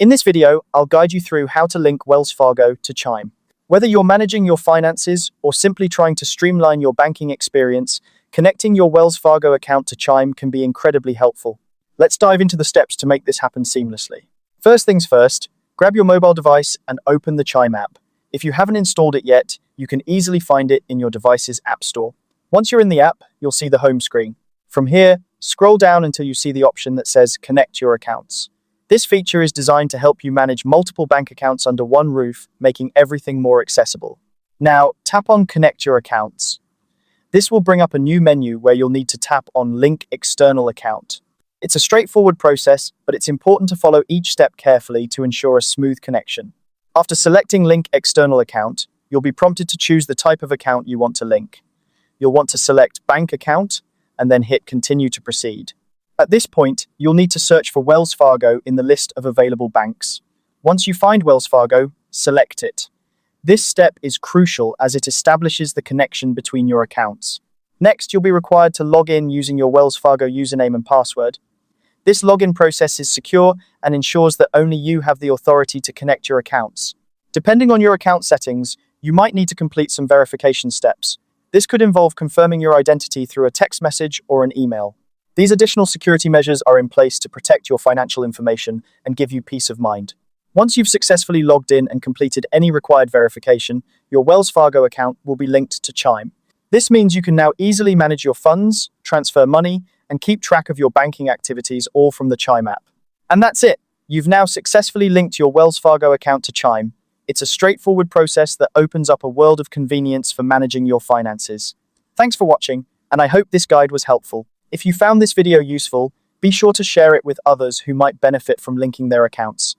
In this video, I'll guide you through how to link Wells Fargo to Chime. Whether you're managing your finances or simply trying to streamline your banking experience, connecting your Wells Fargo account to Chime can be incredibly helpful. Let's dive into the steps to make this happen seamlessly. First things first, grab your mobile device and open the Chime app. If you haven't installed it yet, you can easily find it in your device's app store. Once you're in the app, you'll see the home screen. From here, scroll down until you see the option that says Connect Your Accounts. This feature is designed to help you manage multiple bank accounts under one roof, making everything more accessible. Now, tap on Connect Your Accounts. This will bring up a new menu where you'll need to tap on Link External Account. It's a straightforward process, but it's important to follow each step carefully to ensure a smooth connection. After selecting Link External Account, you'll be prompted to choose the type of account you want to link. You'll want to select Bank Account and then hit Continue to proceed. At this point, you'll need to search for Wells Fargo in the list of available banks. Once you find Wells Fargo, select it. This step is crucial as it establishes the connection between your accounts. Next, you'll be required to log in using your Wells Fargo username and password. This login process is secure and ensures that only you have the authority to connect your accounts. Depending on your account settings, you might need to complete some verification steps. This could involve confirming your identity through a text message or an email. These additional security measures are in place to protect your financial information and give you peace of mind. Once you've successfully logged in and completed any required verification, your Wells Fargo account will be linked to Chime. This means you can now easily manage your funds, transfer money, and keep track of your banking activities all from the Chime app. And that's it. You've now successfully linked your Wells Fargo account to Chime. It's a straightforward process that opens up a world of convenience for managing your finances. Thanks for watching, and I hope this guide was helpful. If you found this video useful, be sure to share it with others who might benefit from linking their accounts.